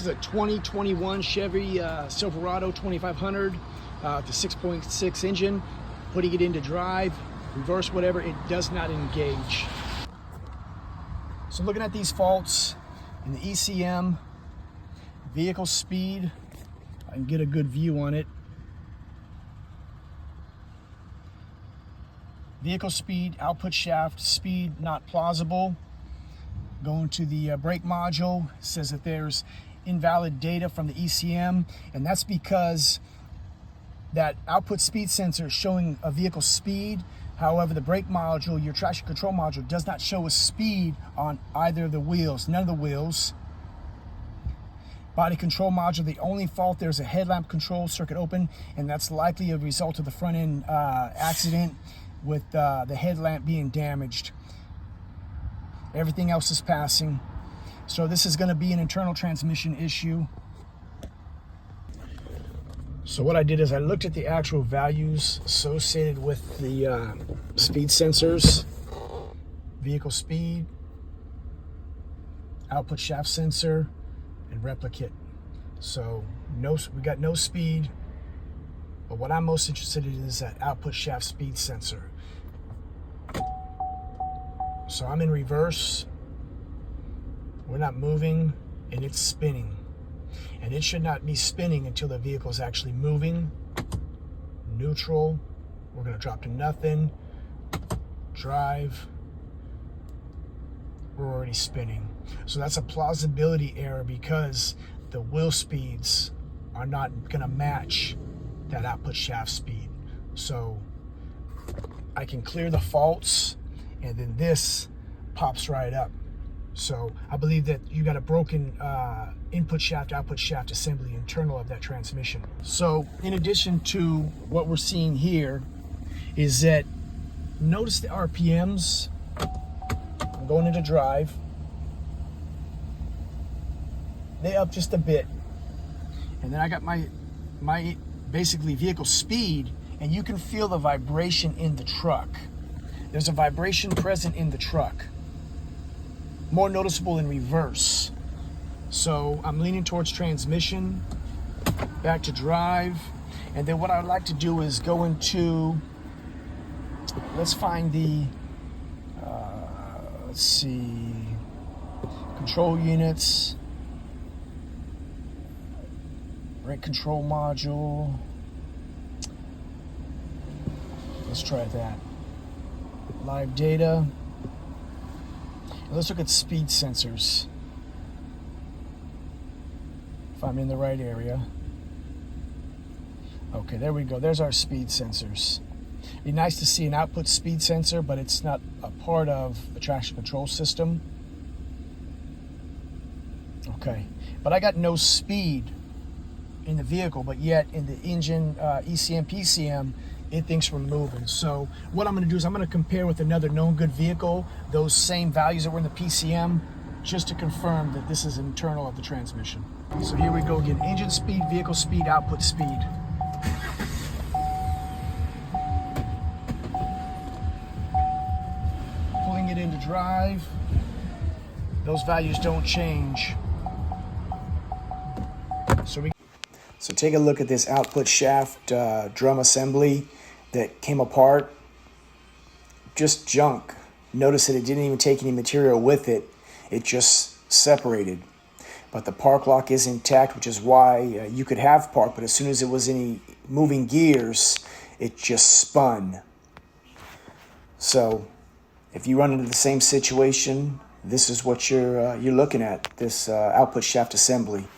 is a 2021 Chevy Silverado 2500, the 6.6 engine. Putting it into drive, reverse, whatever, it does not engage. So looking at these faults in the ECM, vehicle speed, I can get a good view on it. Vehicle speed, output shaft speed not plausible. Going to the brake module, it says that there's invalid data from the ECM, and that's because that output speed sensor is showing a vehicle speed. However, the brake module, your traction control module, does not show a speed on either of the wheels, none of the wheels. Body control module, the only fault, there's a headlamp control circuit open, and that's likely a result of the front end accident with the headlamp being damaged. Everything else is passing. So this is going to be an internal transmission issue. So what I did is I looked at the actual values associated with the speed sensors, vehicle speed, output shaft sensor, and replicate. So we got no speed, but what I'm most interested in is that output shaft speed sensor. So I'm in reverse, we're not moving, and it's spinning. And it should not be spinning until the vehicle is actually moving. Neutral, we're gonna drop to nothing. Drive, we're already spinning. So that's a plausibility error because the wheel speeds are not gonna match that output shaft speed. So I can clear the faults, and then this pops right up. So I believe that you got a broken input shaft, output shaft assembly internal of that transmission. So in addition to what we're seeing here is that, notice the RPMs. I'm going into drive. They up just a bit. And then I got my basically vehicle speed, and you can feel the vibration in the truck. There's a vibration present in the truck. More noticeable in reverse. So I'm leaning towards transmission, back to drive, and then what I'd like to do is go into, let's find the, let's see, control units, brake control module. Let's try that. Live data. Let's look at speed sensors. If I'm in the right area. Okay, there we go. There's our speed sensors. It'd be nice to see an output speed sensor, but it's not a part of the traction control system. Okay, but I got no speed in the vehicle, but yet in the engine ECM, PCM, it thinks we're moving. So what I'm going to do is I'm going to compare with another known good vehicle those same values that were in the PCM, just to confirm that this is internal of the transmission. So here we go again. Engine speed, vehicle speed, output speed. Pulling it into drive. Those values don't change. So take a look at this output shaft drum assembly that came apart. Just junk. Notice that it didn't even take any material with it. It just separated. But the park lock is intact, which is why you could have park, but as soon as it was any moving gears, it just spun. So if you run into the same situation, this is what you're looking at, this output shaft assembly.